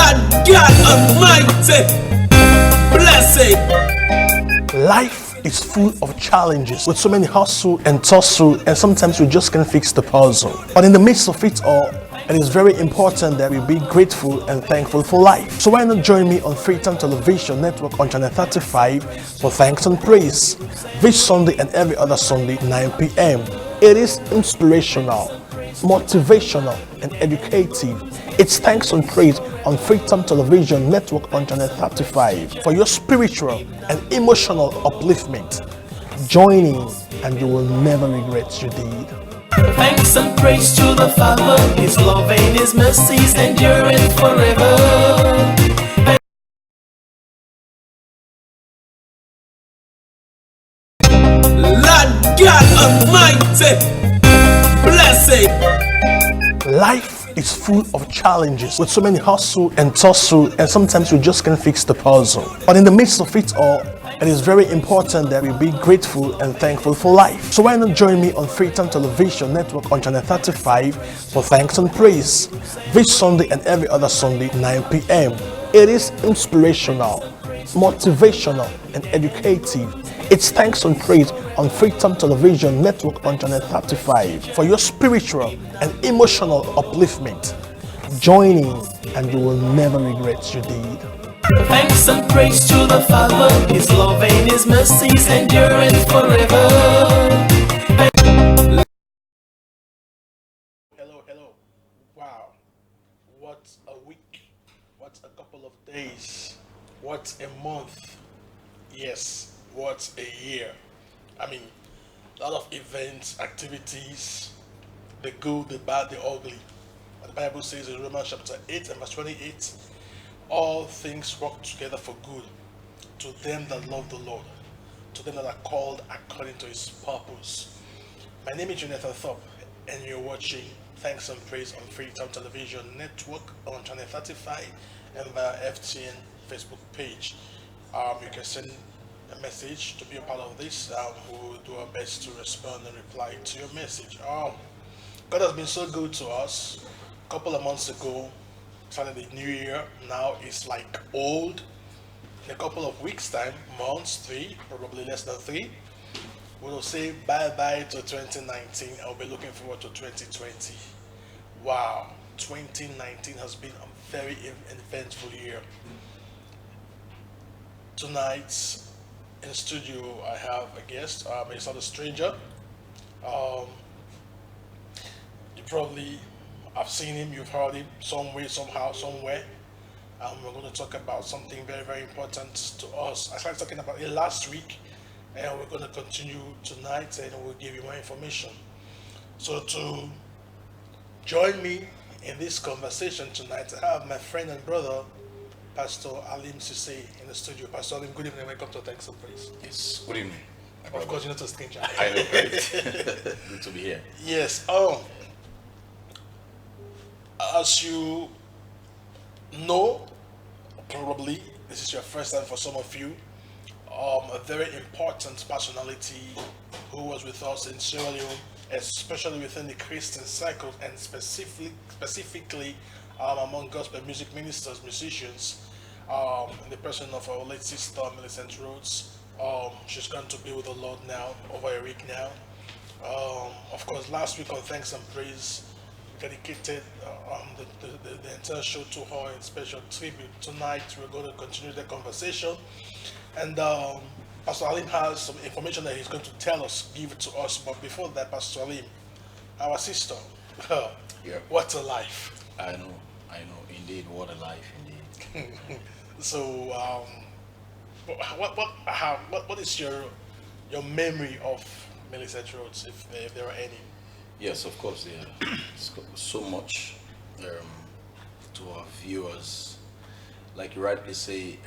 Lord God Almighty, blessed. Life is full of challenges with so many hustle and tussle, and sometimes we just can't fix the puzzle. But in the midst of it all, it is very important that we be grateful and thankful for life. So why not join me on Freedom Television Network on channel 35 for Thanks and Praise this Sunday and every other Sunday 9 p.m. It is inspirational, motivational, and educative. It's Thanks and Praise on Freedom Television Network on channel 35 for your spiritual and emotional upliftment. Join in and you will never regret you did. Thanks and praise to the Father, His love and His mercies enduring forever. Lord God Almighty, blessed. Life is full of challenges with so many hustle and tussle, and sometimes we just can't fix the puzzle. But in the midst of it all, it is very important that we be grateful and thankful for life. So why not join me on Freedom Television Network on channel 35 for Thanks and Praise this Sunday and every other Sunday 9 p.m. It is inspirational, motivational, and educative. It's Thanks and Praise on Freedom Television Network on channel 35 for your spiritual and emotional upliftment. Join in and you will never regret you did. Thanks and praise to the Father, His love and His mercies enduring forever. Hello. Wow. What a week. What a couple of days. What a month. Yes, what a year. I mean, a lot of events, activities, the good, the bad, the ugly. The Bible says in Romans chapter 8 and verse 28, all things work together for good to them that love the Lord, to them that are called according to His purpose. My name is Jonathan Thorpe, and you're watching Thanks and Praise on Freedom Television Network on channel 35 and via FTN Facebook page. You can send a message to be a part of this. We will do our best to respond and reply to your message. God has been so good to us. A couple of months ago, started the new year. Now it's like old. In a couple of weeks time, months, 3, probably less than 3, we'll say bye-bye to 2019. I'll be looking forward to 2020. Wow, 2019 has been a very eventful year. Tonight in the studio I have a guest. It's not a stranger. You probably have seen him, you've heard him some way, somehow, somewhere. We're going to talk about something very, very important to us. I started talking about it last week, and we're going to continue tonight, and we'll give you more information. So to join me in this conversation tonight, I have my friend and brother, Pastor Alim Sise, in the studio. Pastor Alim, good evening. Welcome to Thanks and Praise. Yes, good evening. Of course, you're not a stranger. I know, great. Good to be here. Yes. As you know, probably this is your first time for some of you. A very important personality who was with us in Sierra Leone, especially within the Christian circles, and specifically among gospel music ministers, musicians, in the person of our late sister Millicent Rhodes. She's going to be with the Lord now, over a week now. Of course, last week on Thanks and Praise, dedicated the entire show to her in special tribute. Tonight we're going to continue the conversation, and Pastor Alim has some information that he's going to tell us, give it to us. But before that, Pastor Alim, our sister, Yeah. what a life. I know, indeed, what a life, indeed. So what is your memory of Millicent Rhodes, if there are any? Yes, of course, there is so much to our viewers. Like you rightly say,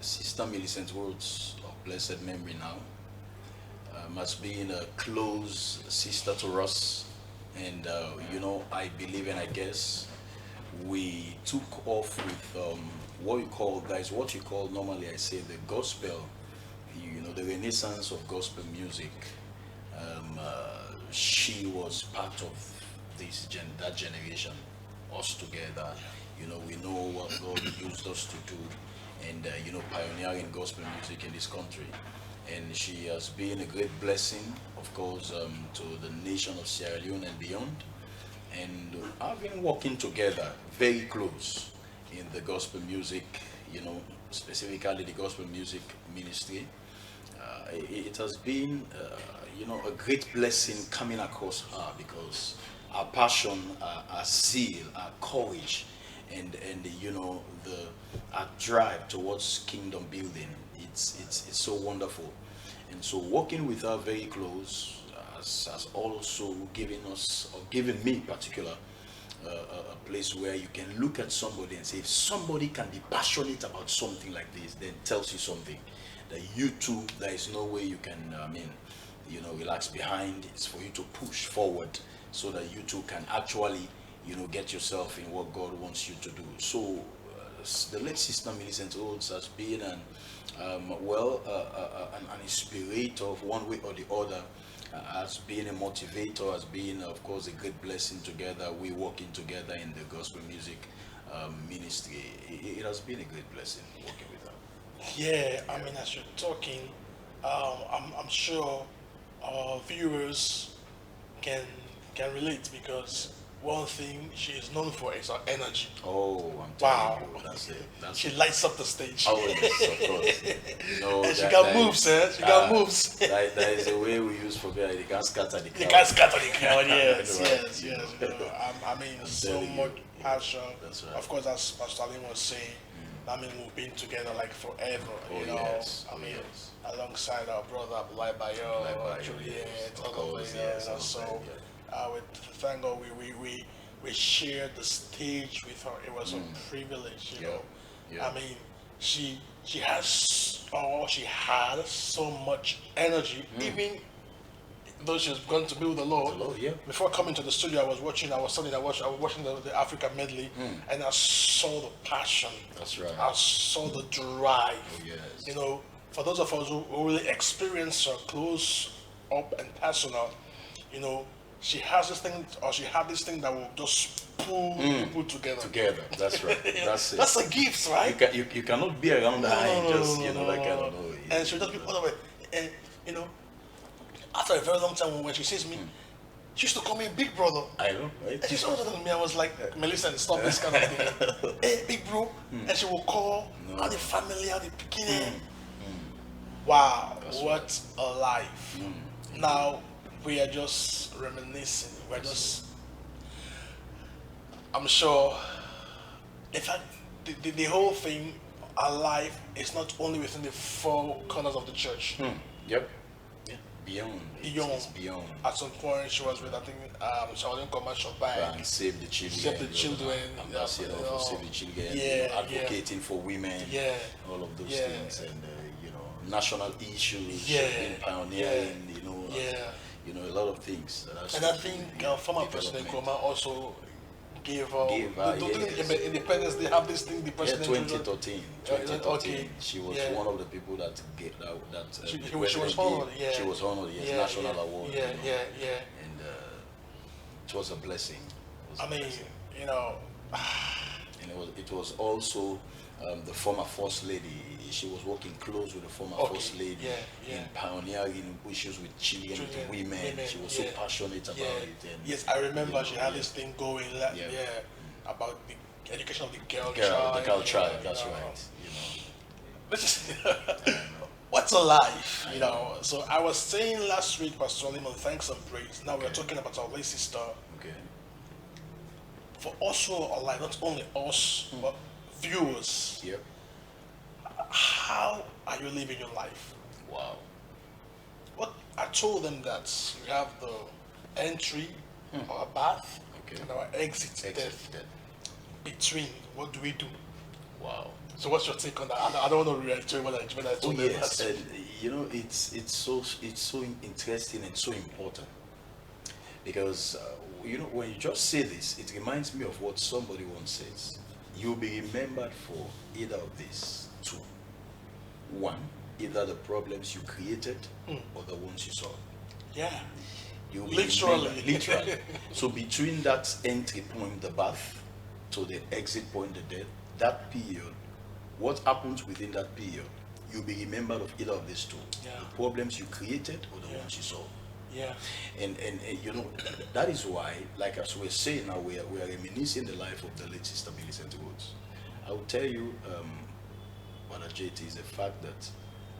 Sister Millicent Rhodes, of blessed memory now, has been a close sister to us. And, I believe and I guess we took off with what you call normally, I say, the gospel, the renaissance of gospel music. She was part of that generation us together. You know, we know what God used us to do, and pioneering gospel music in this country. And she has been a great blessing, of course, to the nation of Sierra Leone and beyond. And I've been working together very close in the gospel music, specifically the gospel music ministry. It has been, a great blessing coming across her because our passion, our zeal, our courage, and the our drive towards kingdom building. It's so wonderful, and so working with her very close has also given us, or given me in particular, a place where you can look at somebody and say, if somebody can be passionate about something like this, then tells you something that you too, there is no way you can, relax behind. It's for you to push forward so that you too can actually, get yourself in what God wants you to do. So, the late Sister Millicent Rhodes has been an inspirator of one way or the other, has been a motivator, has been, of course, a great blessing together. We working together in the gospel music ministry. It has been a great blessing working with her. Yeah, I mean, as you're talking, I'm sure our viewers can relate, because one thing she is known for is her energy. Oh, I'm Wow. telling you, that's it. She lights up the stage. Oh, yes, of course. And she got moves, She got moves. That is the way we use for girl. You can't scatter the crowd. You can't scatter the crowd, yes, Right. yes. I mean, so telling you. much passion. That's right. Of course, as Pastor Alim was saying, I mean, we've been together like forever, Oh, yes. I Oh, mean, yes. alongside our brother Abulai Bayo, Bayo, Juliet, yes. Of all of course, them, yes, and of so, them, thank God we shared the stage with her. It was a privilege, Yeah. Yeah. I mean, she had so much energy, even though she was going to be with the Lord. The Lord, yeah. Before coming to the studio, I was watching the Africa medley, and I saw the passion. That's right. I saw the drive. Oh, yes. For those of us who really experience her close up and personal, she has this thing, or she had this thing that will just pull people together. Together. That's right. That's it. That's a gift, right? You cannot be around her and just, that kind of know. And she'll just be all the way. And, after a very long time, when she sees me, she used to call me Big Brother. I know, right? And she's older than me. I was like, Millicent, stop this kind of thing. Hey, Big Bro. And she will call, how the family, how the beginning. Wow, That's what a life. Now, we are just reminiscing. We're just, I'm sure, in fact, the whole thing, our life is not only within the four corners of the church. Yep. Yeah. Beyond. It's beyond. At some point, she was with, I think, she was in commercial bank. And save the children. Save the children. Ambassador for Save the Children. Yeah, advocating for women. Yeah. All of those Yeah. things, and national issues. Yeah. In pioneering. Yeah. A lot of things. That has And to I do think with former President development. Nkrumah also gave her, Yes. independence. They have this thing, the Yeah, president. 2013. 2013. Okay. She was Yeah. one of the people that get that. She the was president honored, gave. yeah. She was honored. Yes, Yeah, national yeah, award. Yeah, And it was a blessing. It was a I mean, blessing. And it was also the former first lady. She was working close with the former Okay, first lady yeah. in pioneering issues with children, with women. She was so yeah, passionate about it. And, yes, I remember she had yeah. this thing going, about the education of the girl the girl child. you That's know. right. Which is what's a life, So I was saying last week, Pastor Limon, thanks and praise. Now we're talking about our late sister. Okay. For us who are alive, not only us, but viewers, Yep. how are you living your life? Wow. What I told them that we have the entry, our bath, Okay. and our exit, Exit. death. Between, what do we do? Wow. So what's your take on that? I don't want to react to what I Oh told them yes, last week. and it's so interesting and so important because when you just say this, it reminds me of what somebody once says. You'll be remembered for either of these two. One, either the problems you created or the ones you solved. Yeah. You'll be Literally. remembered, literally. So between that entry point, the bath, to the exit point, the death, that period, what happens within that period, you'll be remembered of either of these two. Yeah. The problems you created or the Yeah. ones you solved. Yeah. And you know, that is why, like as we're saying now, we are reminiscing the life of the late Sister Millicent Rhodes. I will tell you, Brother JT, is the fact that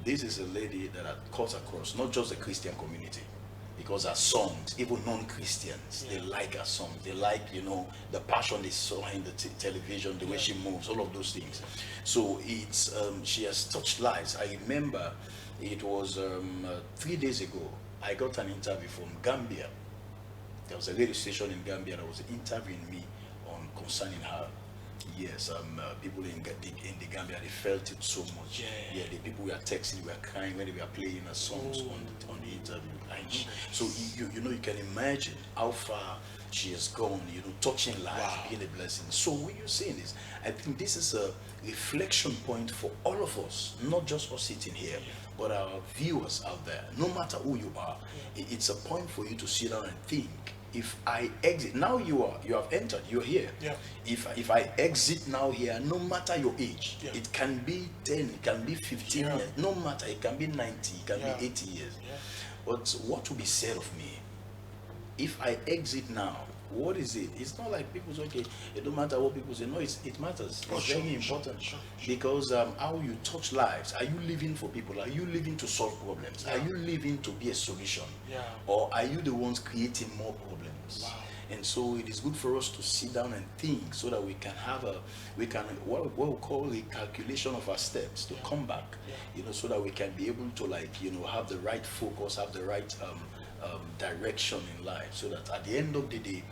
this is a lady that had cut across not just the Christian community, because her songs, even non-Christians, they like her songs. They like, you know, the passion they saw in the television, the way she moves, all of those things. So it's she has touched lives. I remember it was 3 days ago. I got an interview from Gambia. There was a radio station in Gambia that was interviewing me on concerning her. Yes, people in the Gambia, they felt it so much. Yeah. The people were texting, were crying when they were playing her songs on the interview. And so you know, you can imagine how far she has gone, you know, touching lives, being a blessing. So when you're saying this, I think this is a reflection point for all of us, not just us sitting here, but our viewers out there. No matter who you are, it's a point for you to sit down and think. If I exit now, you have entered, you're here. Yeah. If I exit now here, no matter your age, Yeah. it can be 10, it can be 15 Yeah. years, no matter, it can be 90, it can be 80 years. Yeah. But what will be said of me if I exit now? What is it? It's not like people say, okay, it don't matter what people say. No, it matters. It's sure, very sure, important sure. because how you touch lives. Are you living for people? Are you living to solve problems? Are you living to be a solution? Yeah. Or are you the ones creating more problems? Wow. And so it is good for us to sit down and think so that we can have what we call a calculation of our steps to come back, you know, so that we can be able to, like, you know, have the right focus, have the right direction in life, so that at the end of the day,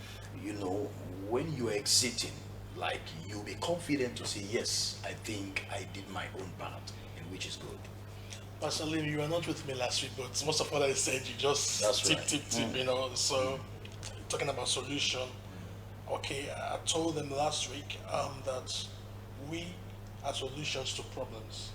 you know, when you are exiting, like, you'll be confident to say, yes, I think I did my own part, and which is good. Pastor Lim, you were not with me last week, but most of what I said, you just That's tip, right. tip, you know. So, talking about solution, okay, I told them last week that we are solutions to problems.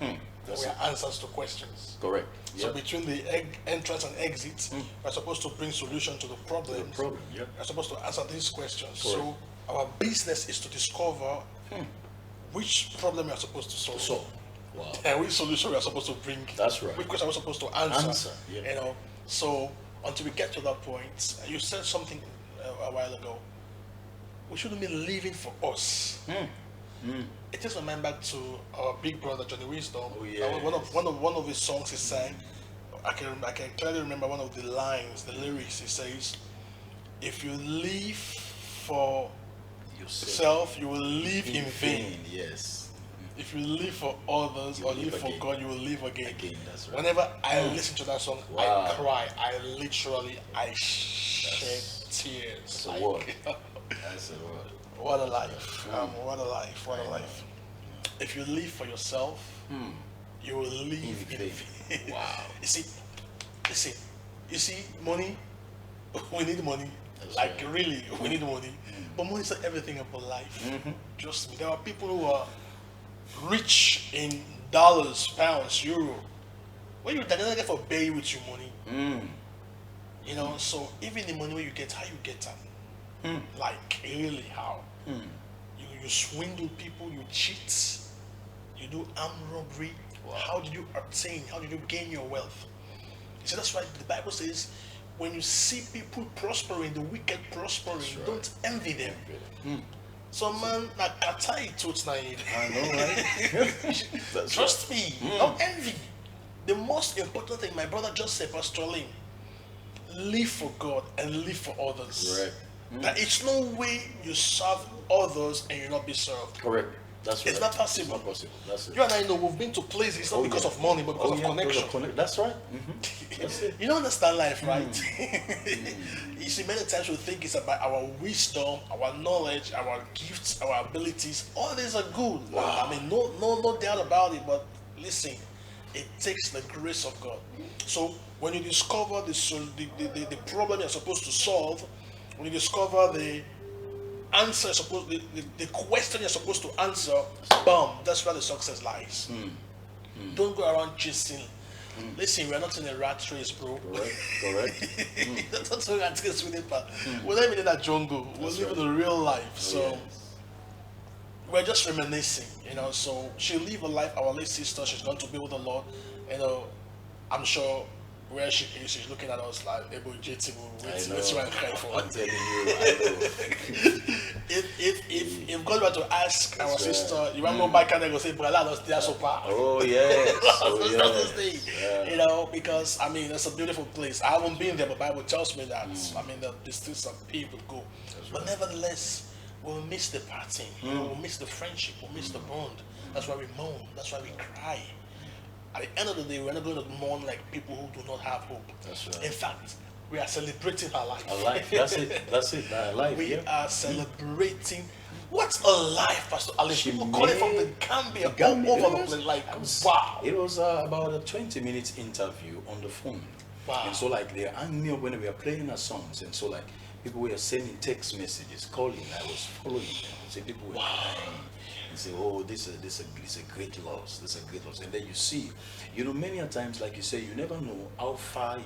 That's We it. are answers to questions. Correct. So Yep. between the entrance and exit, we're supposed to bring solution to the problems. problem, yep. We're supposed to answer these questions. Correct. So our business is to discover which problem we are supposed to solve. So, wow. And which solution we are supposed to bring. That's right. Which question we're supposed to answer. Answer, yeah. You know. So until we get to that point, you said something a while ago. We shouldn't be living for us. It takes my mind back to our big brother Johnny Wisdom. Oh, yes. One of his songs he sang. I can clearly remember one of the lines, the lyrics. He says, "If you live for yourself, you will live in vain. Yes. If you live for others You or will live live for again. God, you will live again." Again, that's right. Whenever I listen to that song, Wow. I cry. I shed tears. That's a Like, word. That's a word. what a life. What a life. What a life. If you live for yourself, you will live in vain. vain. Wow. You see, money, we need money. That's Like, right. really, we need money. But money is not everything about life. Trust me, there are people who are rich in dollars, pounds, euro. When you don't get for pay with your money, you know. So even the money you get, how you get them? Like, really, how? You swindle people, you cheat, you do armed robbery. How did you obtain? How did you gain your wealth? See, that's why the Bible says, when you see people prospering, the wicked prospering, right. don't envy them. So man, like katai tooth na it. I know, right? Trust me, don't envy. The most important thing my brother just said, Pastor Lim, live for God and live for others. Correct. That it's no way you serve others and you not be served. Correct. That's right. It's not possible. It's not possible. That's it. You and I know we've been to places not because of money, but because of connection. That's right. That's it. You don't understand life, right? You see, many times we think it's about our wisdom, our knowledge, our gifts, our abilities. All these are good. Wow. I mean, no doubt about it. But listen, it takes the grace of God. So when you discover the problem you're supposed to solve, when you discover the answer the question you're supposed to answer, boom, that's where the success lies. Don't go around chasing. Listen, we're not in a rat race, bro. Correct. That's what rat race with it, but we're not even in that jungle. We're living a real life. So we're just reminiscing, you know. So she'll live a life. Our late sister, she's going to be with the Lord, you know. I'm sure where she is, she's looking at us like, "Ebo JT, let's try and cry for." I'm telling you, I know. If God were to ask our That's sister, right. you want to go back and they go say, "Brother, let's stay so far." Oh yes, oh That's the yes. thing, Yeah. you know, because I mean, it's a beautiful place. I haven't been there, but Bible tells me that. I mean, there's still some people go, but right. nevertheless, we'll miss the parting, we'll miss the friendship, we'll miss the bond. That's why we moan. That's why we cry. At the end of the day, we're not going to mourn like people who do not have hope. That's right. In fact, we are celebrating her life. A life. That's it. That's it. A life. We Yeah. are celebrating. What's a life, Pastor Alice? She People call it from the made- Gambia, Gambia, all over the yes. place. Like, I was- wow. It was about a 20 minutes interview on the phone. Wow. And so like they hung me up when we were playing our songs, and so like people were sending text messages, calling. I was following them. So people were crying and say, "Oh, this is a great loss. This is a great loss." And then you see, you know, many a times, like you say, you never know how far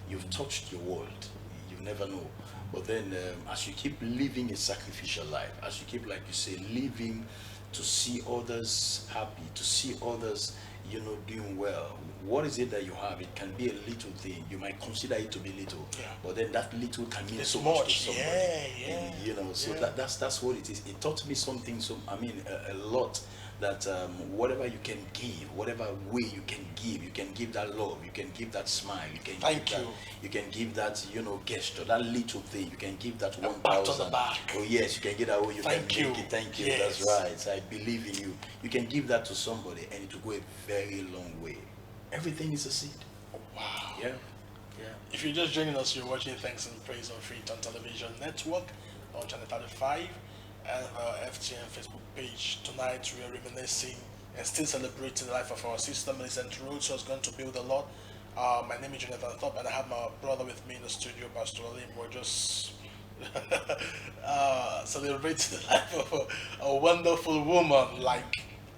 you've touched your world. You never know. But then, as you keep living a sacrificial life, as you keep, like you say, living to see others happy, to see others, you know, doing well. What is it that you have? It can be a little thing. You might consider it to be little, Yeah. but then that little can mean It's so much to much. somebody. Yeah. You know, so Yeah. that's what it is. It taught me something. So I mean, a lot. That whatever you can give, whatever way you can give that love, you can give that smile, you can Thank give you. that, you can give that, you know, gesture, that little thing, you can give that pat on the 1,000. back. Oh yes, you can get that. Oh, you Thank can you. make it. Thank you. Yes. That's right. I believe in you. You can give that to somebody, and it will go a very long way. Everything is a seed. Wow. Yeah, yeah. If you're just joining us, you're watching Thanks and Praise on Freetown Television Network on Channel 35 and our FTN Facebook page. Tonight we are reminiscing and still celebrating the life of our sister Millicent Rhodes, who has gone to be with the Lord. My name is Jonathan Thorpe, and I have my brother with me in the studio, Pastor Alim. We're just celebrating the life of a wonderful woman, like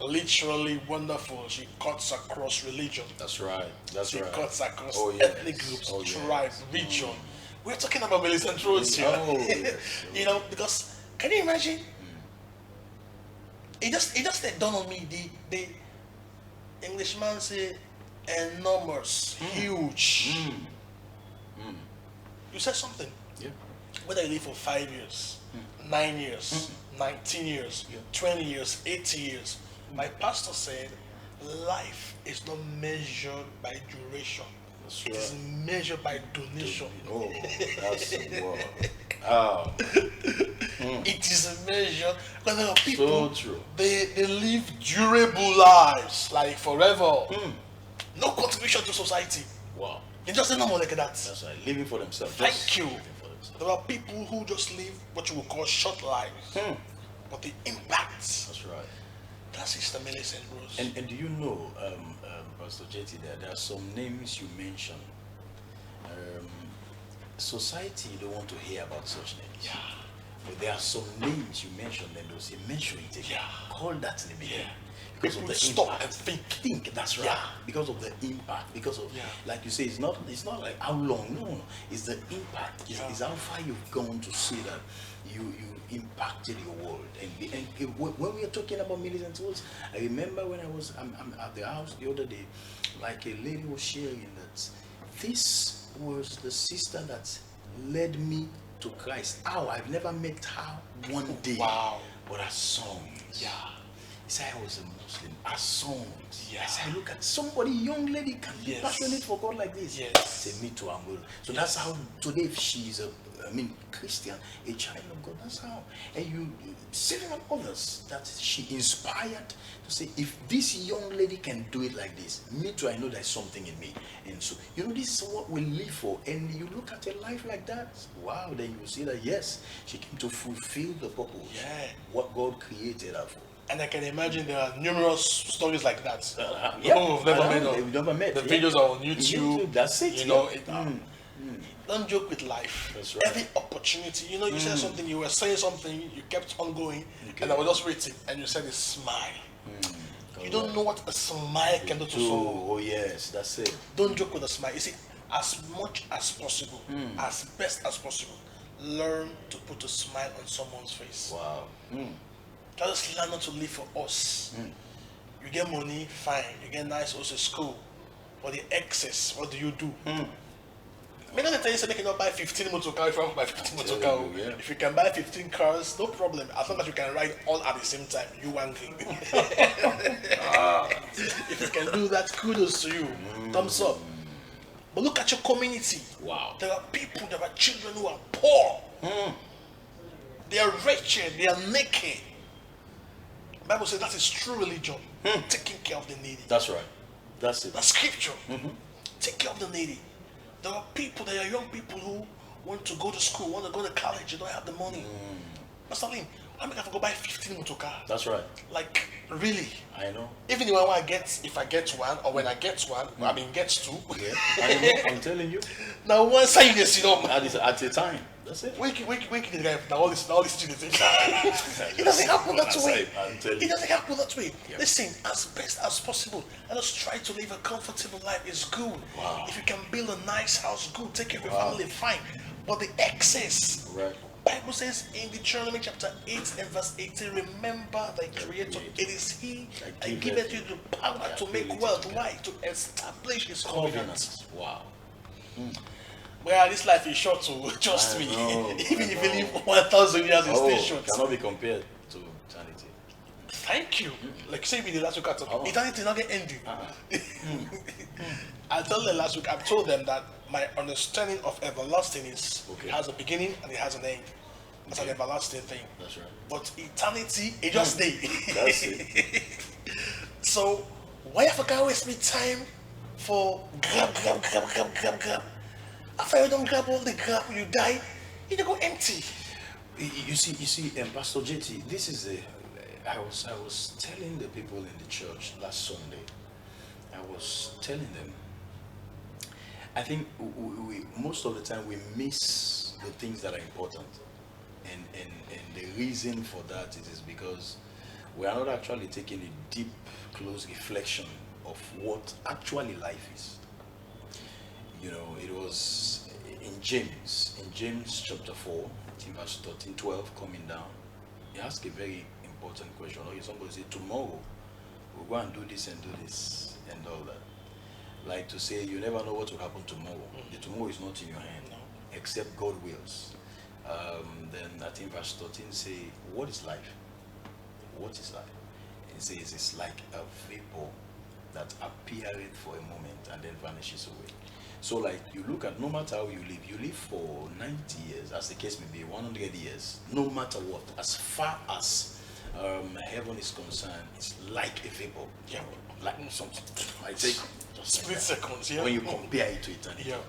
literally wonderful. She cuts across religion. That's right. That's She right. cuts across Oh, yes. ethnic groups, Oh, yes. tribes, region. We're talking about Millicent Rhodes here. Oh, yes. You know, because can you imagine? It just dawned on me. The Englishman say enormous, huge. You said something. Yeah. Whether you live for 5 years, 9 years, 19 years, 20 years, 80 years. My pastor said, life is not measured by duration. That's It is right. measured by donation. Oh, that's wow. Oh, It is a measure because there are people so true. they live durable lives like forever. No contribution to society. Wow. They just say no more like that. That's right. Living for themselves. Thank Just you. living for themselves. There are people who just live what you would call short lives, but the impact. That's right. That's Sister Millicent Rhodes. And do you know, Pastor JT, there are some names you mentioned. Society don't want to hear about such names. Yeah. But there are some names you mentioned, and they'll say, mention it again. Yeah. Call that name again. Yeah. Because People of the stop impact. and think. Think, that's right. Yeah. Because of the impact. Because of, Yeah. like you say, it's not like how long. No. It's the impact. It's how far you've gone to see that you impacted your world. And when we are talking about Millicent Rhodes, I remember when I'm at the house the other day, like a lady was sharing that this was the sister that led me to Christ. How I've never met her one day. Wow. But her songs. Yeah. He said I was a Muslim. Her songs. Yeah. I said, look at somebody, young lady can be Yes. passionate for God like this. Yes. I said, me too, I'm will. So that's how today she's Christian, a child of God. That's how. And you several others that she inspired to say, if this young lady can do it like this, me too, I know there's something in me. And so, you know, this is what we live for. And you look at a life like that, wow, then you see that yes, she came to fulfill the purpose. Yeah. What God created her for. And I can imagine there are numerous stories like that. Yeah. People we've never I met. know, Of. we've never met. The Yeah. videos are on YouTube. That's it. You know, yeah. don't joke with life. That's right. Every opportunity, you know, you said something, you were saying something, you kept on going, and I was just waiting, and you said a smile. You don't know what a smile can do to someone. Oh yes, that's it. Don't joke with a smile. You see, as much as possible, as best as possible, learn to put a smile on someone's face. Wow. Just learn not to live for us. You get money, fine. You get nice also school. But the excess, what do you do? I mean, tell you say you cannot buy 15 motor cars if you want to buy 15 motor cars. Yeah. If you can buy 15 cars, no problem. As long as you can ride all at the same time, you want it. If you can do that, kudos to you. Thumbs up. But look at your community. Wow. There are people, there are children who are poor. They are wretched, they are naked. The Bible says that is true religion. Taking care of the needy. That's right. That's it. That's scripture. Take care of the needy. There are people, there are young people who want to go to school, want to go to college, they don't have the money. Pastor Lynn, I'm going to go buy 15 motor car. That's right. Like, really? I know. Even if I get one, or when I get one, I mean, gets two. Yeah. I know. I'm telling you. Now, one side, you know, At the time. That's it. wake the guy now all these students. It doesn't happen that way. I'm telling It you. doesn't happen that way. Yeah. Listen, as best as possible, let us try to live a comfortable life. It's good. Wow. If you can build a nice house, good. Take care of your family, fine. But the excess, Right. Bible says in Deuteronomy chapter 8 and verse 18, remember thy Creator. It is He that giveth you the power to make wealth. Why? To establish His covenant. Covenants. Wow. Well, this life is short, so trust me. Even if you live 1,000 years, it's still short. Cannot be compared to eternity. Thank you. Like you said, we did last week, eternity not get ending. I told them last week, I've told them that my understanding of everlasting is it has a beginning and it has an end. That's an everlasting thing. That's right. But eternity, it just day. That's it. So, why have I waste me time for grab? After you don't grab all the grab, you die, you don't go empty. You see, Pastor JT, this is I was telling the people in the church last Sunday. I was telling them. I think we most of the time we miss the things that are important, and the reason for that is because we are not actually taking a deep, close reflection of what actually life is. You know, it was in James chapter 4, in verse 13, 12, coming down. He asked a very important question. Or somebody said, tomorrow we'll go and do this and all that. Like to say, you never know what will happen tomorrow. The tomorrow is not in your hand, except God wills. Then I think verse 13 say, what is life? What is life? It says it's like a vapor that appeareth for a moment and then vanishes away. So like you look at, no matter how you live for 90 years, as the case may be, 100 years, no matter what, as far as heaven is concerned, it's like a vapor. Yeah. Like something. I take split seconds, yeah. When you compare it to eternity. Yeah.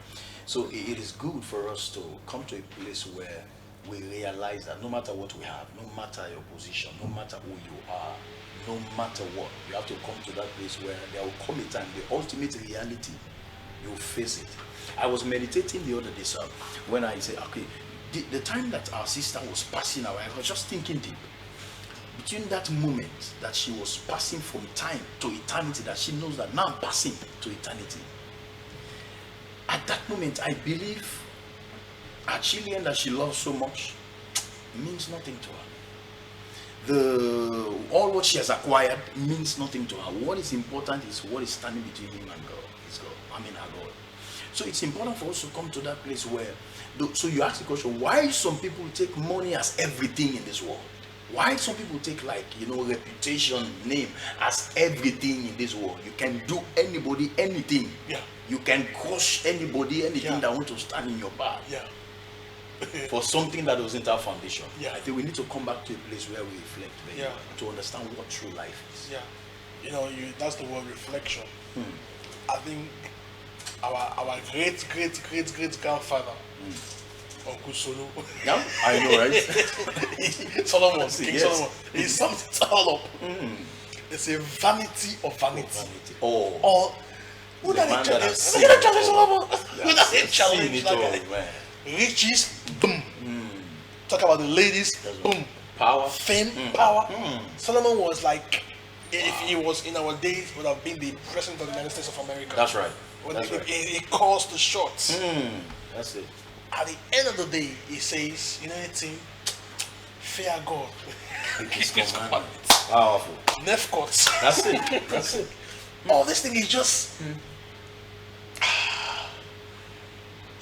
So it is good for us to come to a place where we realize that no matter what we have, no matter your position, no matter who you are, no matter what, you have to come to that place where there will come a time, the ultimate reality, you face it. I was meditating the other day, sir, when I said, okay, the time that our sister was passing away, I was just thinking deep. Between that moment that she was passing from time to eternity, that she knows that now I'm passing to eternity. At that moment, I believe her children that she loves so much means nothing to her. All what she has acquired means nothing to her. What is important is what is standing between him and God. It's God. I mean her God. So it's important for us to come to that place where, so you ask the question, why some people take money as everything in this world? Why some people take reputation, name as everything in this world? You can do anybody anything. Yeah. You can crush anybody anything that want to stand in your path. Yeah. For something that doesn't have foundation. Yeah. I think we need to come back to a place where we reflect to understand what true life is. Yeah. That's the word reflection. I think our great grandfather, Uncle Solo. Yeah, I know, right? Solomon, King Solomon. He sums it all up. It's a vanity of vanity. Or who doesn't challenge that guy? Riches, boom. Talk about the ladies, boom. Power, fame, power. Solomon was like, if he was in our days, would have been the president of the United States of America. That's right. He calls the shots. That's it. At the end of the day, he says, you know anything? Fear God. His His commandment. commandments. Powerful. Nefkot. That's it. That's it. All this thing is just.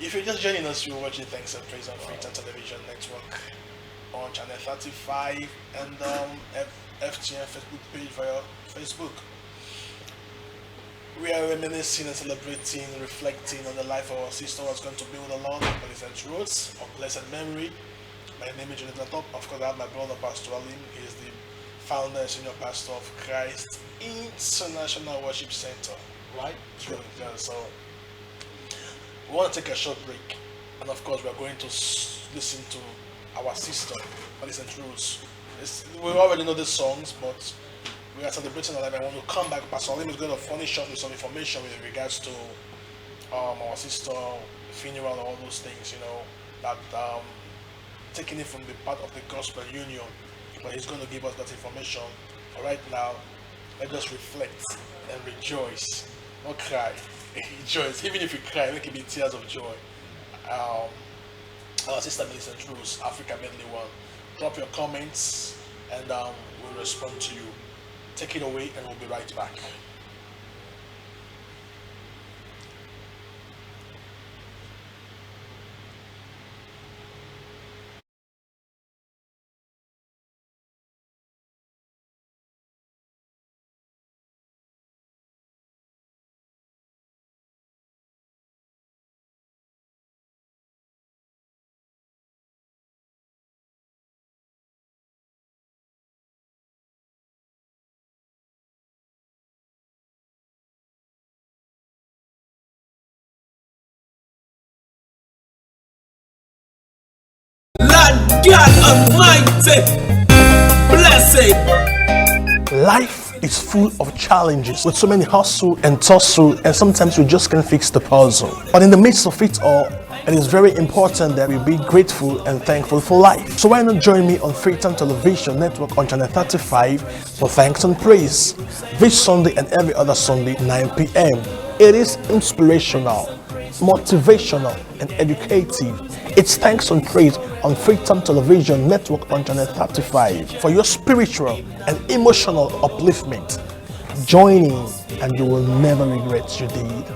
If you're just joining us, you're watching Thanks and Praise on Freetown Television Network on channel 35 and FTN Facebook page via Facebook. We are reminiscing and celebrating, reflecting on the life of our sister who was going to be with the Lord, Millicent Rhodes, of blessed memory. My name is Jonathan Top. Of course, I have my brother, Pastor Alim. He is the founder and senior pastor of Christ International Worship Center. Right? Sure. Yeah, so, we want to take a short break. And of course, we are going to listen to our sister, Millicent Rhodes. We already know the songs, but we are celebrating our life. I want to come back. Pastor Alim is going to furnish us with some information with regards to our sister, funeral, and all those things, you know, that taking it from the part of the gospel union. But he's going to give us that information. Right now, let us reflect and rejoice, not cry. Rejoice. Even if you cry, make it be tears of joy. Our sister Millicent Rhodes, Africa Medley 1. Drop your comments and we'll respond to you. Take it away and we'll be right back. Lord God Almighty, blessed. Life is full of challenges with so many hustle and tussle, and sometimes we just can't fix the puzzle. But in the midst of it all, it is very important that we be grateful and thankful for life. So why not join me on Freetown Television Network on channel 35 for Thanks and Praise this Sunday and every other Sunday 9 p.m. It is inspirational, motivational, and educative. It's Thanks and Praise on Freetown Television Network on channel 35 for your spiritual and emotional upliftment. Join in and you will never regret you did.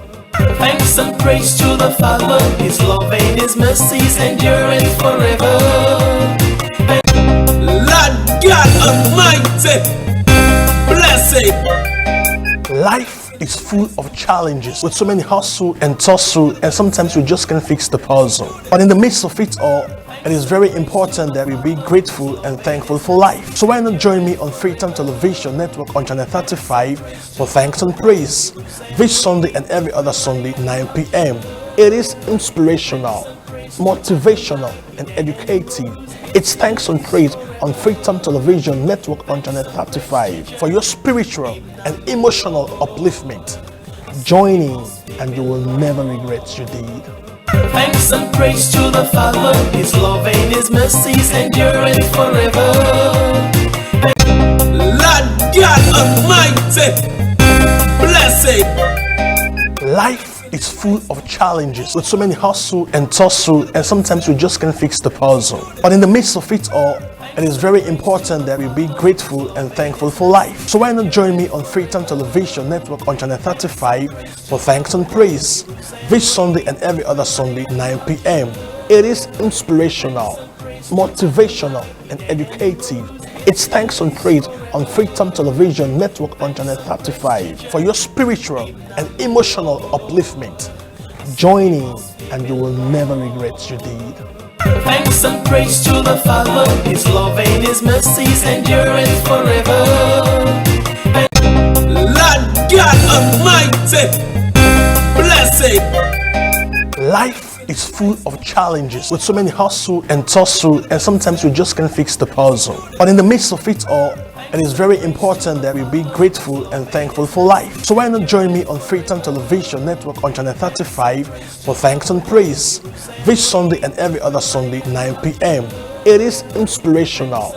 Thanks and praise to the Father, His love and His mercies enduring forever. Lord God Almighty, blessed. Life is full of challenges with so many hustle and tussle, and sometimes we just can't fix the puzzle. But in the midst of it all, it is very important that we be grateful and thankful for life. So why not join me on Freetown Television Network on channel 35 for Thanks and Praise this Sunday and every other Sunday 9 p.m. It is inspirational, motivational, and educative. It's Thanks and Praise on Freetown Television Network on channel 35 for your spiritual and emotional upliftment. Join in and you will never regret you did. Thanks and praise to the Father, His love and His mercies enduring forever. Lord God Almighty, blessed. Life is full of challenges with so many hustle and tussle, and sometimes we just can't fix the puzzle. But in the midst of it all, it is very important that we be grateful and thankful for life. So why not join me on Freetown Television Network on channel 35 for Thanks and Praise this Sunday and every other Sunday 9 p.m. It is inspirational, motivational, and educative. It's Thanks and Praise on Freetown Television Network on channel 35 for your spiritual and emotional upliftment. Join in and you will never regret you did. Thanks and praise to the Father, His love and His mercies enduring forever. Lord God Almighty, blessed. Life is full of challenges with so many hustle and tussle, and sometimes we just can't fix the puzzle. But in the midst of it all, it is very important that we be grateful and thankful for life. So why not join me on Freetown Television Network on channel 35 for Thanks and Praise this Sunday and every other Sunday 9 p.m. It is inspirational,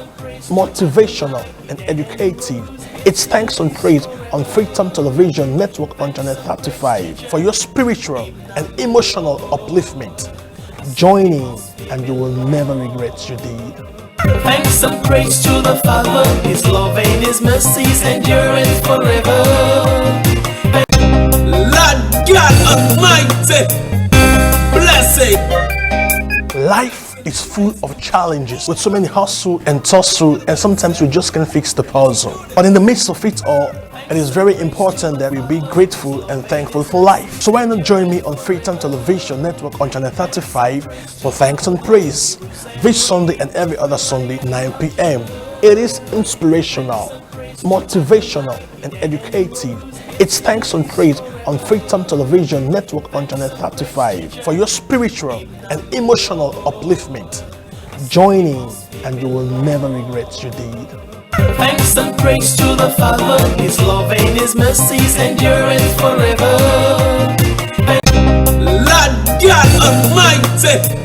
motivational, and educative. It's Thanks and Praise on Freetown Television Network on channel 35 for your spiritual and emotional upliftment. Join in and you will never regret you did. Thanks and praise to the Father, His love and His mercies enduring forever. Lord God Almighty, blessed. Life is full of challenges with so many hustle and tussle, and sometimes we just can't fix the puzzle. But in the midst of it all, it is very important that we be grateful and thankful for life. So why not join me on Freetown Television Network on channel 35 for Thanks and Praise this Sunday and every other Sunday 9 p.m. It is inspirational, motivational, and educative. It's Thanks and Praise on Freetown Television Network on channel 35 for your spiritual and emotional upliftment. Join in and you will never regret you did. Thanks and praise to the Father, His love and His mercies enduring forever. Lord God Almighty.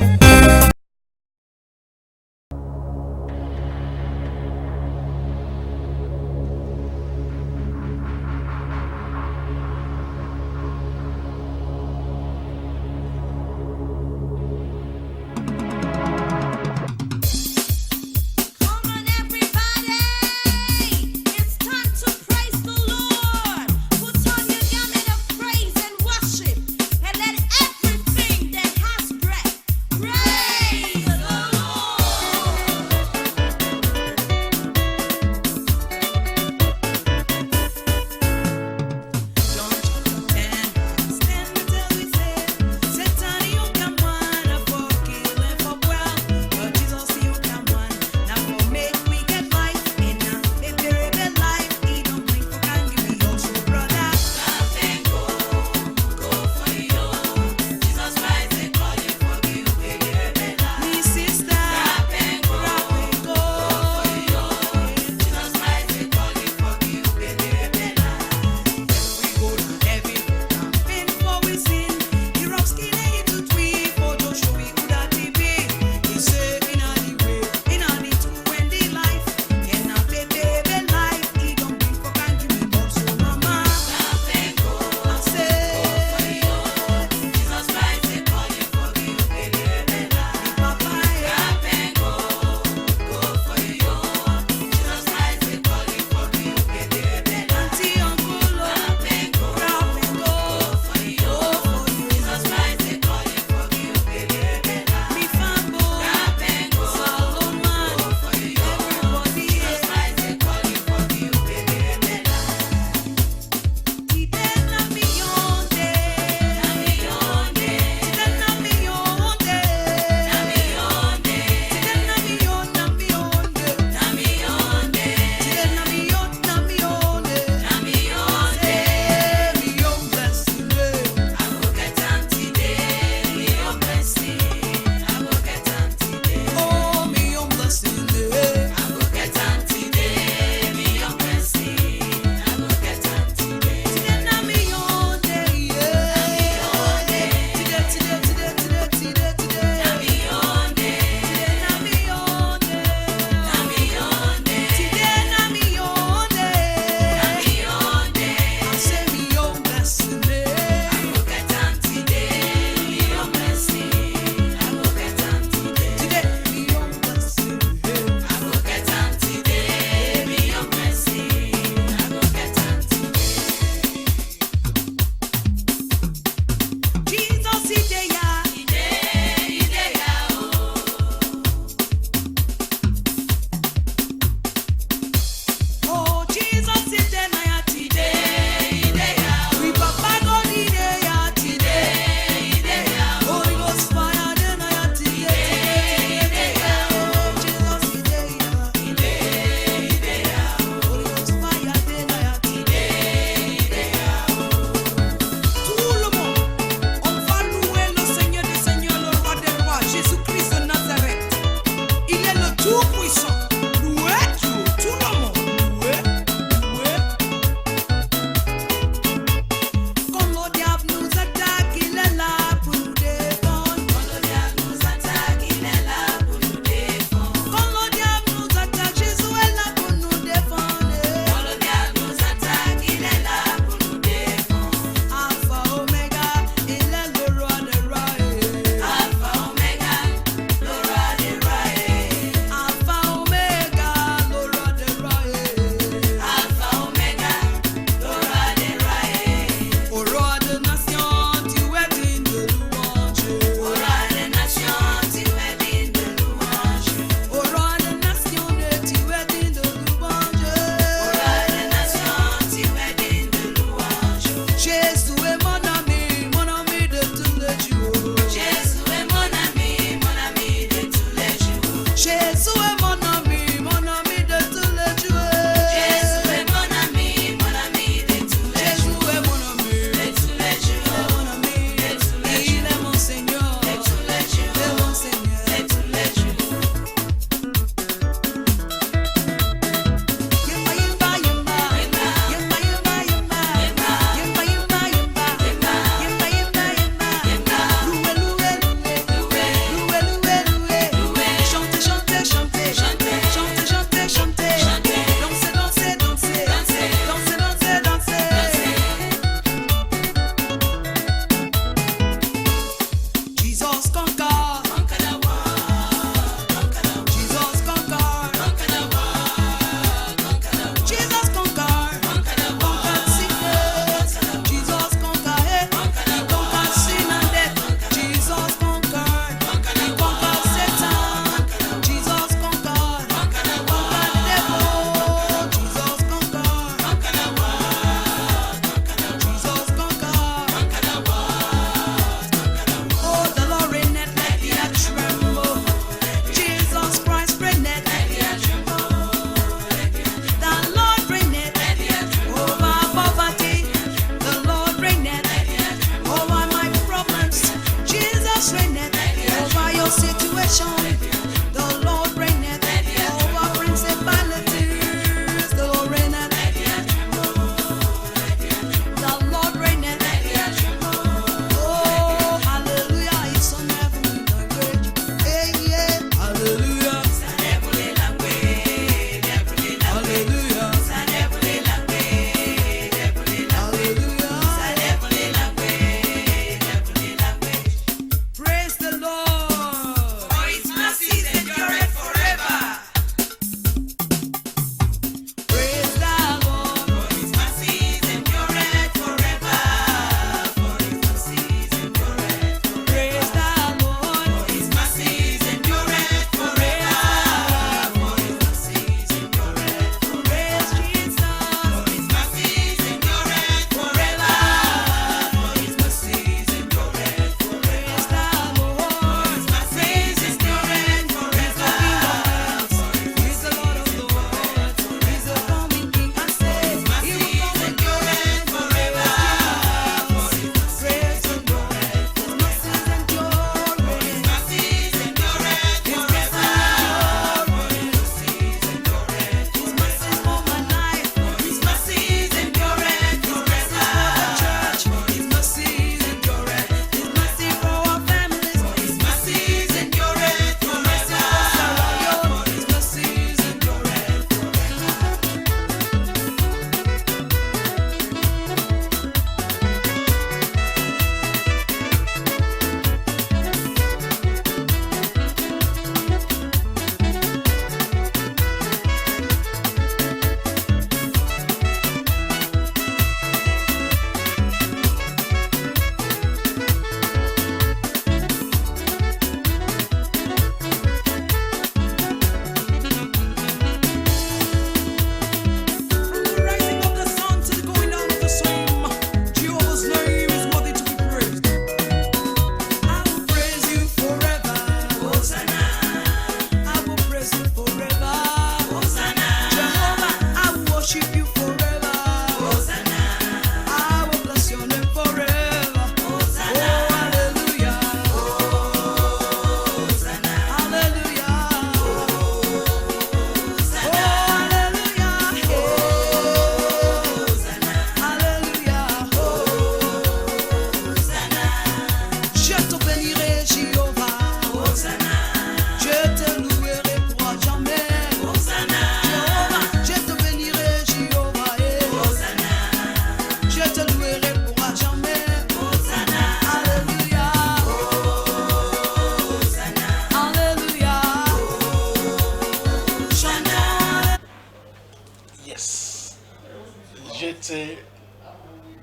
JT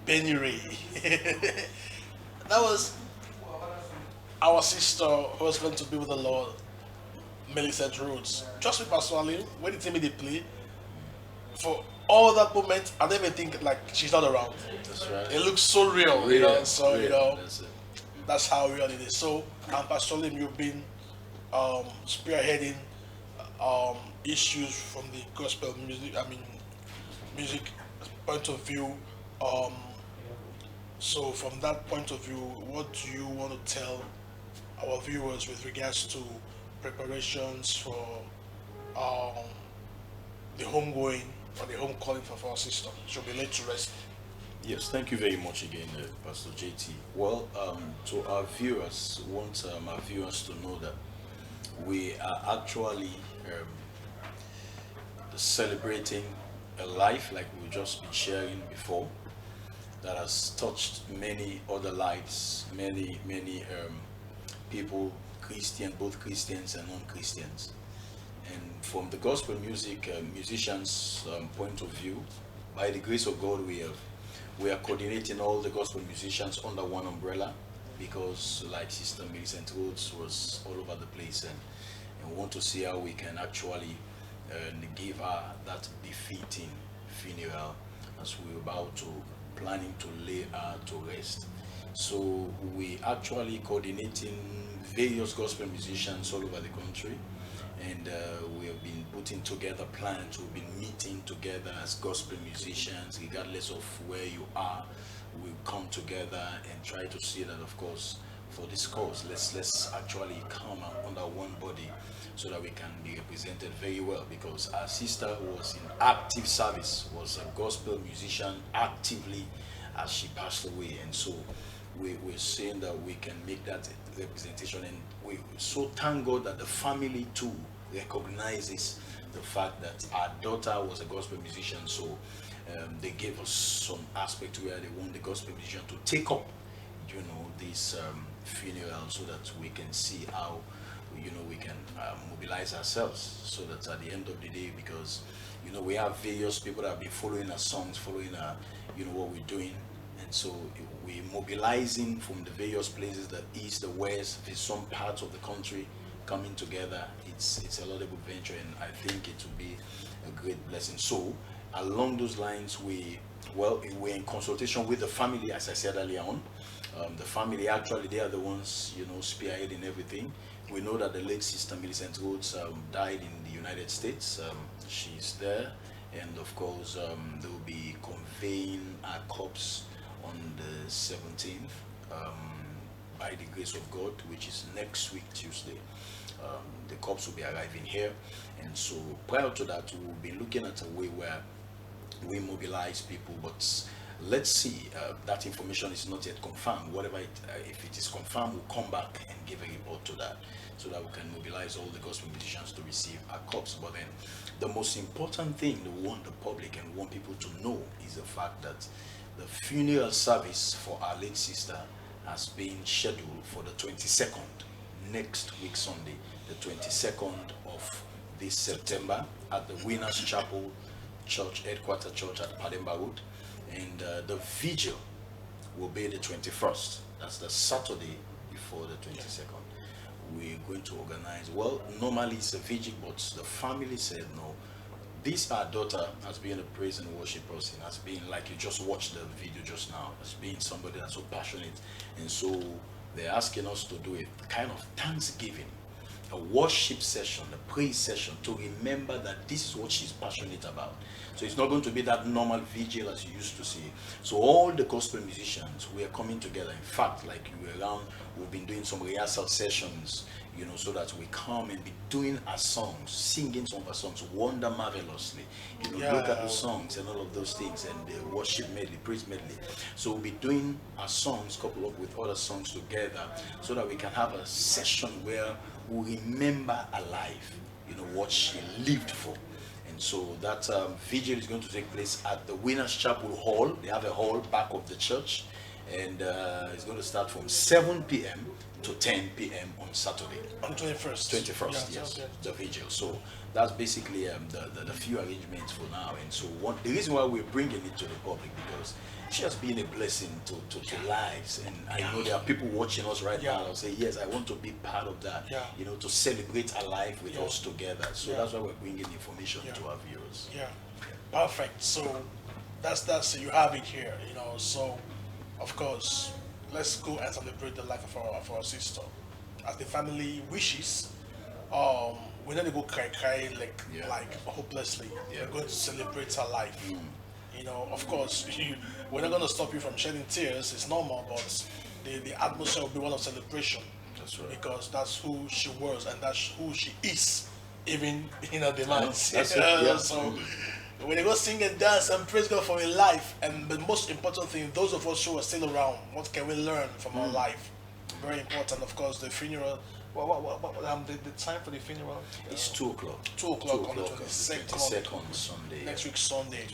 Benry. That was our sister who was going to be with the Lord, Millicent Rhodes. Just with personally, when it made the play, for all that moment, I don't even think like she's not around. That's right. It looks so real, you know. So you know, That's it. that's how real it is. So, and Pastor Lim, you've been spearheading issues from the gospel music. I mean, music point of view. Um, so, from that point of view, what do you want to tell our viewers with regards to preparations for um, the homegoing or the home calling for our sister? She'll be laid to rest. Yes, thank you very much again, Pastor JT. Well, to our viewers, want our viewers to know that we are actually celebrating a life like we've just been sharing before that has touched many other lives, many people, both Christians and non-Christians. And from the gospel music musicians' point of view, by the grace of God, we are coordinating all the gospel musicians under one umbrella because, like Sister Millicent Rhodes was all over the place, and we want to see how we can actually give her that befitting funeral as we're about to planning to lay her to rest. So we actually coordinating various gospel musicians all over the country, and we have been putting together plans. We've been meeting together as gospel musicians, regardless of where you are. We come together and try to see that, of course, for this cause, let's actually come under one body so that we can be represented very well. Because our sister was in active service, was a gospel musician actively as she passed away, and so we're saying that we can make that representation, and we so thank God that the family too recognizes the fact that our daughter was a gospel musician. So they gave us some aspect where they want the gospel musician to take up, this funeral, so that we can see how, we can mobilize ourselves, so that at the end of the day, because we have various people that have been following our songs, following what we're doing. And so we're mobilizing from the various places, the east, the west, some parts of the country coming together. It's a laudable venture, and I think it will be a great blessing. So along those lines, we're in consultation with the family, as I said earlier on. The family, actually, they are the ones, spearheading everything. We know that the late Sister Millicent Rhodes died in the United States. She's there, and of course, they will be conveying our corpse on the 17th, by the grace of God, which is next week, Tuesday. The corpse will be arriving here, and so prior to that, we will be looking at a way where we mobilize people, but let's see. That information is not yet confirmed. Whatever if it is confirmed, we'll come back and give a report to that, so that we can mobilize all the gospel musicians to receive our corpse. But then the most important thing we want the public and we want people to know is the fact that the funeral service for our late sister has been scheduled for the 22nd, next week Sunday, the 22nd of this September, at the Winners Chapel Church, Headquarter Church at Pademba Road. And the vigil will be the 21st. That's the Saturday before the 22nd. We're going to organize, normally it's a vigil, but the family said no. This, our daughter, has been a praise and worship person, has been, like you just watched the video just now, has been somebody that's so passionate. And so they're asking us to do a kind of thanksgiving, a worship session, a praise session, to remember that this is what she's passionate about. So it's not going to be that normal vigil as you used to see. So all the gospel musicians, we are coming together. In fact, like you were around, we've been doing some rehearsal sessions, so that we come and be doing our songs, singing some of our songs, wonder marvelously. Look at the songs and all of those things, and the worship medley, praise medley. So we'll be doing our songs coupled up with other songs together, so that we can have a session where we remember alive, what she lived for. And so that vigil is going to take place at the Winners Chapel Hall. They have a hall back of the church, and it's going to start from 7 p.m. to 10 p.m. on Saturday. On 21st. 21st, Yeah, yes, okay. the vigil. So that's basically the few arrangements for now. And so the reason why we're bringing it to the public, because it's just been a blessing to lives. And I know there are people watching us right now and say, yes, I want to be part of that, Yeah. you know, to celebrate our life with us together. So Yeah. that's why we're bringing information Yeah. to our viewers. Yeah, perfect. So that's you have it here, you know. So of course, let's go and celebrate the life of our sister, as the family wishes. We're not gonna go cry like hopelessly. Yeah. We're going to celebrate her life. You know, of course, we're not gonna stop you from shedding tears. It's normal, but the atmosphere will be one of celebration. That's right. Because that's who she was and that's who she is, even in her demise. That's it, yeah. So when they go sing and dance and praise God for her life, and the most important thing, those of us who are still around, what can we learn from our life? Very important, of course. The funeral. The time for the funeral? It's 2 o'clock. 2 o'clock on the 22nd 22nd. Sunday. Next week Sunday,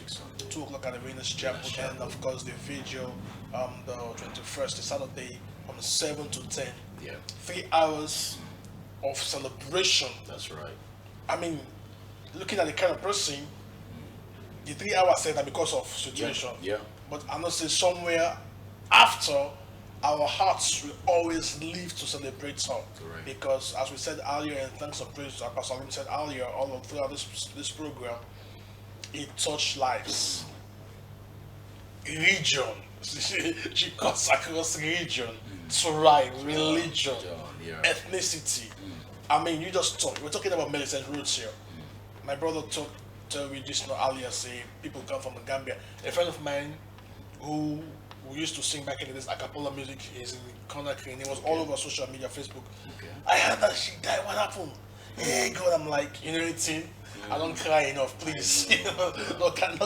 2 o'clock at the Venus Chapel, and of course the vigil, the 21st, the Saturday, from 7 to 10. Yeah, 3 hours of celebration. that's right. I mean, looking at the kind of person, the 3 hours said that because of situation. Yeah. But I must say somewhere after, our hearts will always live to celebrate her. Correct. Because as we said earlier, and thanks and praise to our Pastor Lim said earlier, throughout this program, it touched lives. Region. She cuts across region, tribe, religion, yeah. ethnicity. I mean, you just talk. We're talking about Millicent Rhodes here. My brother told me just earlier, say people come from the Gambia. A friend of mine who used to sing back in the days a cappella music is in Conakry, and it was all over social media, Facebook. Okay. I heard that she died. What happened? Hey God, I'm like, you know what I mean? I don't cry enough, please. You know, no, can't.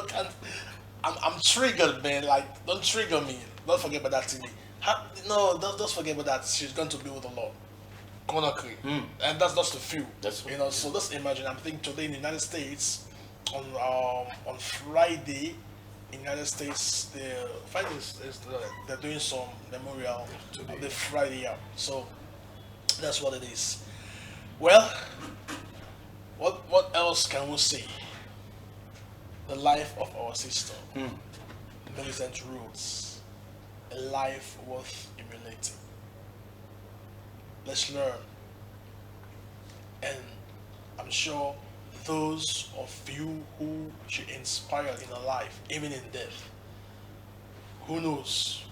I'm triggered, man. Like, don't trigger me. Don't forget about that TV. Don't forget about that. She's going to be with the Lord. Conakry. And that's just a few. That's you know. So let's imagine. I'm thinking today in the United States, on Friday, in the United States, they're doing some memorial on the Friday. Yeah. So that's what it is. Well, what else can we say? The life of our sister, Millicent Rhodes, a life worth emulating. Let's learn. And I'm sure those of you who she inspired in her life, even in death, who knows?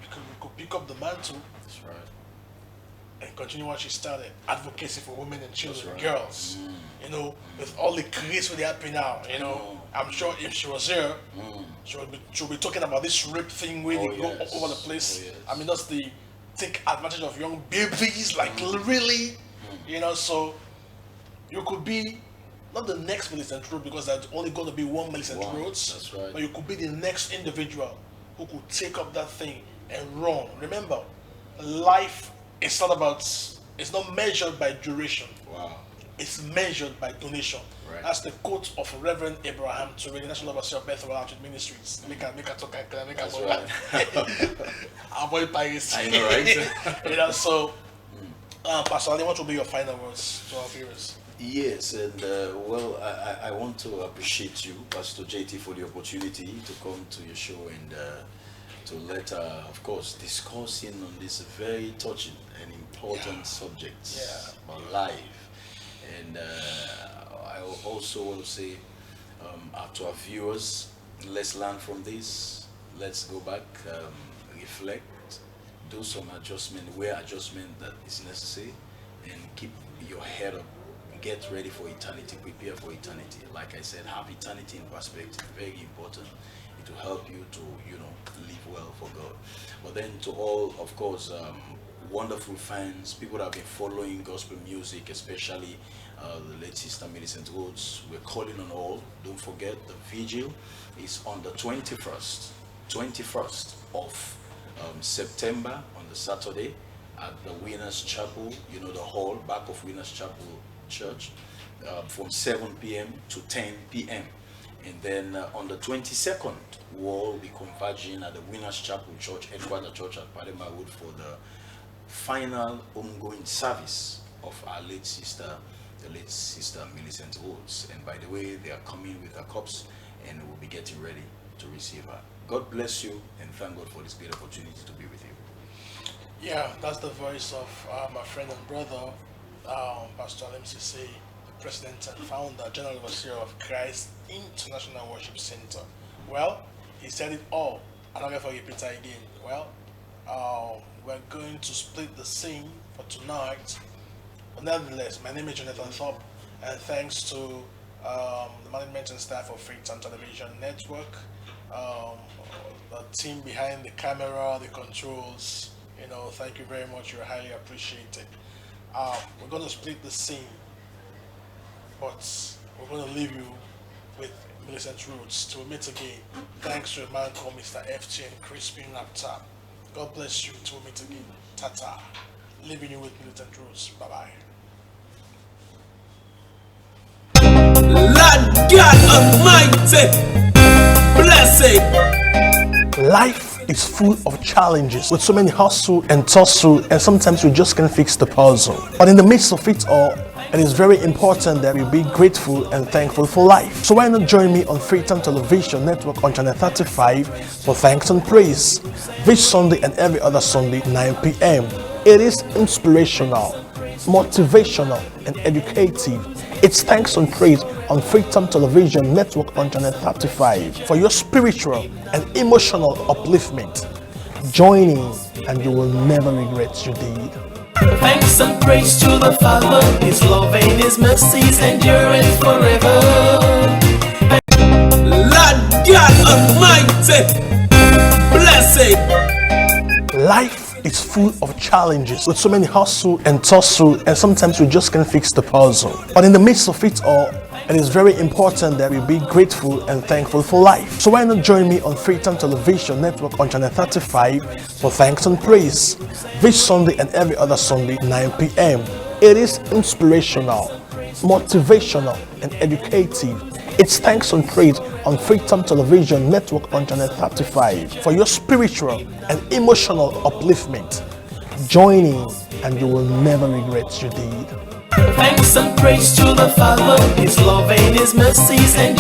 We could pick up the mantle. That's right. And continue what she started, advocacy for women and children, Right. girls. You know, with all the grace with happen now. You know, I'm sure if she was here, she'll be talking about this rape thing where they go yes. over the place. Oh, yes. I mean, that's the take advantage of young babies, like really. You know, so you could be not the next Millicent Rhodes, because there's only going to be one Millicent Rhodes. That's right. But you could be the next individual who could take up that thing and run. Remember, life is not measured by duration. Wow. It's measured by donation. Right. That's the quote of Reverend Abraham to the National Overseer of Bethel Outreach Ministries. Make a talk, That's right. avoid piracy. I know, right? You know, so, Pastor Ali, what will be your final words to our viewers? Yes, and well, I want to appreciate you, Pastor JT, for the opportunity to come to your show and to let, of course, discussing on this very touching and important subject about life. And I also want to say to our viewers, let's learn from this. Let's go back, reflect, do some adjustment where adjustment that is necessary, and keep your head up. Get ready for eternity, prepare for eternity. Like I said, have eternity in perspective, very important. It will help you to, live well for God. But then to all, of course, wonderful fans, people that have been following gospel music, especially the late sister Millicent Rhodes, we're calling on all. Don't forget, the vigil is on the 21st of September, on the Saturday, at the Winners Chapel, the hall, back of Winners Chapel Church, from 7 p.m. to 10 p.m. And then on the 22nd we'll all be converging at the Winners Chapel Church, Headquarter Church at Padema Wood for the final ongoing service of our late sister, the late sister Millicent Rhodes. And by the way, they are coming with her cups and we'll be getting ready to receive her. God bless you and thank God for this great opportunity to be with you. Yeah, that's the voice of my friend and brother, Pastor MCC, the president and founder, general overseer of Christ International Worship Center. Well, he said it all. I don't know if I repeat it again. Well, we're going to split the scene for tonight. But nevertheless, my name is Jonathan Thorpe, and thanks to the management and staff of Freetown Television Network, the team behind the camera, the controls, thank you very much. You're highly appreciated. We're going to split the scene, but we're going to leave you with Millicent Rhodes. Till we meet again, thanks to a man called Mr. FT and Crispin Laptop. God bless you. Till we meet again. Tata. Leaving you with Millicent Rhodes. Bye bye. Lord God Almighty, blessing. Life is full of challenges with so many hustle and tussle, and sometimes we just can't fix the puzzle. But in the midst of it all, it is very important that we be grateful and thankful for life. So why not join me on Freetown Television Network on channel 35 for Thanks and Praise this Sunday and every other Sunday 9 p.m. It is inspirational, motivational and educative. It's Thanks and Praise on Freetown Television Network on channel 35 for your spiritual and emotional upliftment. Join in and you will never regret you did. Thanks and praise to the Father, His love and His mercies enduring forever. Lord God Almighty, blessing. Life is full of challenges with so many hustle and tussle, and sometimes we just can't fix the puzzle. But in the midst of it all, it is very important that we be grateful and thankful for life. So why not join me on Freetown Television Network on channel 35 for Thanks and Praise this Sunday and every other Sunday 9 p.m. It is inspirational, motivational and educative. It's Thanks and Praise on Freetown Television Network on channel 35 for your spiritual and emotional upliftment. Join in and you will never regret you did. Thanks and praise to the Father, His love and His mercies enduring.